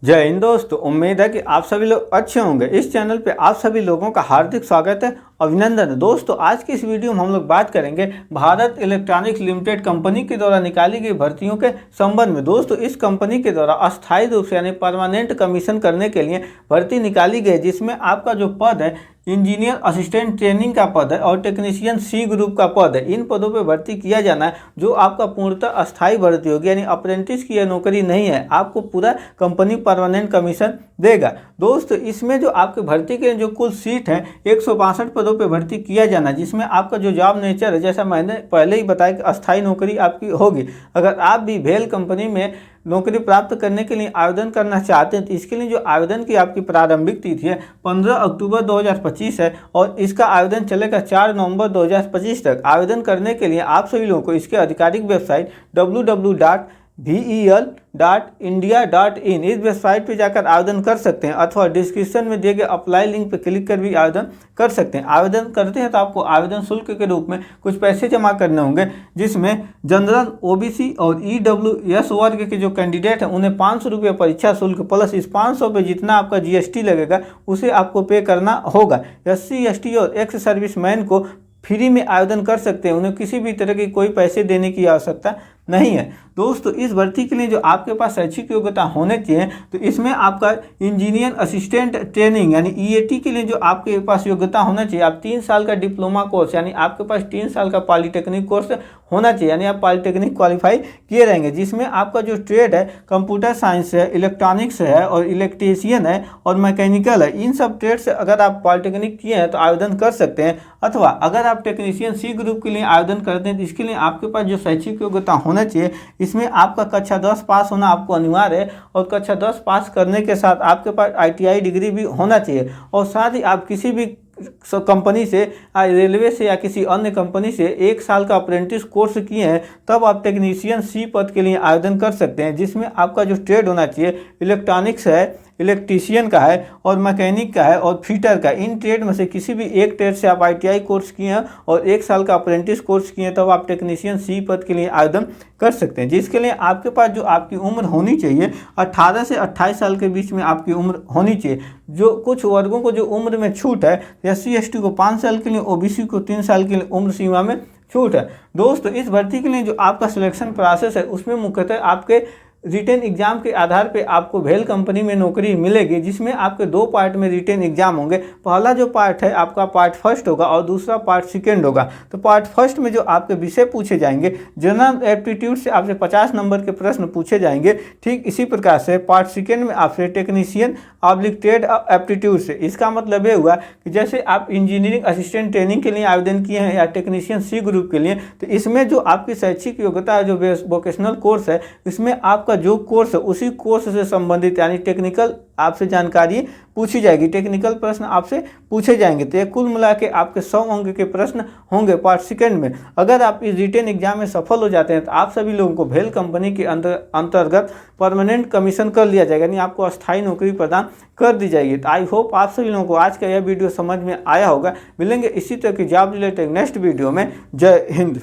जय हिंद दोस्तों, उम्मीद है कि आप सभी लोग अच्छे होंगे। इस चैनल पे आप सभी लोगों का हार्दिक स्वागत है, अभिनंदन। दोस्तों, आज की इस वीडियो में हम लोग बात करेंगे भारत इलेक्ट्रॉनिक्स लिमिटेड कंपनी के द्वारा निकाली गई भर्तियों के संबंध में। दोस्तों, इस कंपनी के द्वारा अस्थायी रूप से यानी परमानेंट कमीशन करने के लिए भर्ती निकाली गई, जिसमें आपका जो पद है इंजीनियर असिस्टेंट ट्रेनिंग का पद है और टेक्नीशियन सी ग्रुप का पद है। इन पदों पे भर्ती किया जाना है, जो आपका पूर्णतः अस्थायी भर्ती होगी, यानी अप्रेंटिस की यह नौकरी नहीं है। आपको पूरा कंपनी परमानेंट कमीशन देगा। दोस्तों, इसमें जो आपके भर्ती के जो कुल सीट है 162 पदों पे भर्ती किया जाना है, जिसमें आपका जो जॉब नेचर है, जैसा मैंने पहले ही बताया कि अस्थायी नौकरी आपकी होगी। अगर आप भी भेल कंपनी में नौकरी प्राप्त करने के लिए आवेदन करना चाहते हैं तो इसके लिए जो आवेदन की आपकी प्रारंभिक तिथि है 15 अक्टूबर 2025 है और इसका आवेदन चलेगा 4 नवंबर 2025 तक। आवेदन करने के लिए आप सभी लोगों को इसके आधिकारिक वेबसाइट www.vel.india.in इस वेबसाइट पे जाकर आवेदन कर सकते हैं, अथवा डिस्क्रिप्शन में दिए गए अप्लाई लिंक पे क्लिक कर भी आवेदन कर सकते हैं। आवेदन करते हैं तो आपको आवेदन शुल्क के रूप में कुछ पैसे जमा करने होंगे, जिसमें जनरल, ओबीसी और ईडब्ल्यूएस वर्ग के जो कैंडिडेट हैं उन्हें 500 रुपये परीक्षा शुल्क प्लस इस 500 पे जितना आपका जीएसटी लगेगा उसे आपको पे करना होगा। एससी, एसटी और एक्स सर्विसमैन को फ्री में आवेदन कर सकते हैं, उन्हें किसी भी तरह की कोई पैसे देने की आवश्यकता नहीं है। दोस्तों, इस भर्ती के लिए जो आपके पास शैक्षिक योग्यता होने चाहिए तो इसमें आपका इंजीनियर असिस्टेंट ट्रेनिंग यानी ईएटी के लिए जो आपके पास योग्यता होना चाहिए, आप 3 साल का डिप्लोमा कोर्स यानी आपके पास 3 साल का पॉलिटेक्निक कोर्स होना चाहिए, यानी आप पॉलिटेक्निक क्वालिफाई किए रहेंगे, जिसमें आपका जो ट्रेड है कंप्यूटर साइंस है, इलेक्ट्रॉनिक्स है और इलेक्ट्रीशियन है और मैकेनिकल है। इन सब ट्रेड से अगर आप पॉलिटेक्निक किए हैं तो आवेदन कर सकते हैं, अथवा अगर आप टेक्नीशियन सी ग्रुप के लिए आवेदन करते हैं तो इसके लिए आपके पास जो शैक्षिक योग्यता होना चाहिए, इसमें आपका कक्षा 10 पास होना आपको अनिवार्य है और कक्षा 10 पास करने के साथ आपके पास आईटीआई डिग्री भी होना चाहिए और साथ ही आप किसी भी कंपनी से, रेलवे से या किसी अन्य कंपनी से 1 साल का अप्रेंटिस कोर्स किए हैं, तब आप टेक्नीशियन सी पद के लिए आवेदन कर सकते हैं, जिसमें आपका जो ट्रेड होना चाहिए इलेक्ट्रॉनिक्स है, इलेक्ट्रीशियन का है और मैकेनिक का है और फिटर का। इन ट्रेड में से किसी भी एक ट्रेड से आप आईटीआई कोर्स किए हैं और 1 साल का अप्रेंटिस कोर्स किए हैं, तब आप टेक्नीशियन सी पद के लिए आवेदन कर सकते हैं, जिसके लिए आपके पास जो आपकी उम्र होनी चाहिए 18 से 28 साल के बीच में आपकी उम्र होनी चाहिए। जो कुछ वर्गों को जो उम्र में छूट है, एससी एसटी को 5 साल के लिए, ओबीसी को 3 साल के लिए उम्र सीमा में छूट है। दोस्तों, इस भर्ती के लिए जो आपका सिलेक्शन प्रोसेस है उसमें मुख्यतः आपके रिटेन एग्जाम के आधार पे आपको भेल कंपनी में नौकरी मिलेगी, जिसमें आपके 2 पार्ट में रिटेन एग्जाम होंगे। पहला जो पार्ट है आपका पार्ट फर्स्ट होगा और दूसरा पार्ट सेकेंड होगा। तो पार्ट फर्स्ट में जो आपके विषय पूछे जाएंगे, जनरल एप्टीट्यूड से आपसे 50 नंबर के प्रश्न पूछे जाएंगे। ठीक इसी प्रकार से पार्ट सेकेंड में आपसे टेक्नीशियन ऑब्लिक ट्रेड एप्टीट्यूड से, इसका मतलब ये हुआ कि जैसे आप इंजीनियरिंग असिस्टेंट ट्रेनिंग के लिए आवेदन किए हैं या टेक्नीशियन सी ग्रुप के लिए, तो इसमें जो आपकी शैक्षिक योग्यता है, जो वोकेशनल कोर्स है, इसमें आपका जो कोर्स है उसी कोर्स से संबंधित यानी टेक्निकल आपसे जानकारी पूछी जाएगी, टेक्निकल प्रश्न आपसे पूछे जाएंगे। तो ये कुल मिला के आपके 100 अंक के प्रश्न होंगे पार्ट सेकेंड में। अगर आप इस रिटेन एग्जाम में सफल हो जाते हैं तो आप सभी लोगों को भेल कंपनी के अंतर्गत परमानेंट कमीशन कर लिया जाएगा, यानी आपको अस्थायी नौकरी प्रदान कर दी जाएगी। तो आई होप आप सभी लोगों को आज का यह वीडियो समझ में आया होगा। मिलेंगे इसी तरह की जॉब रिलेटेड नेक्स्ट वीडियो में। जय हिंद।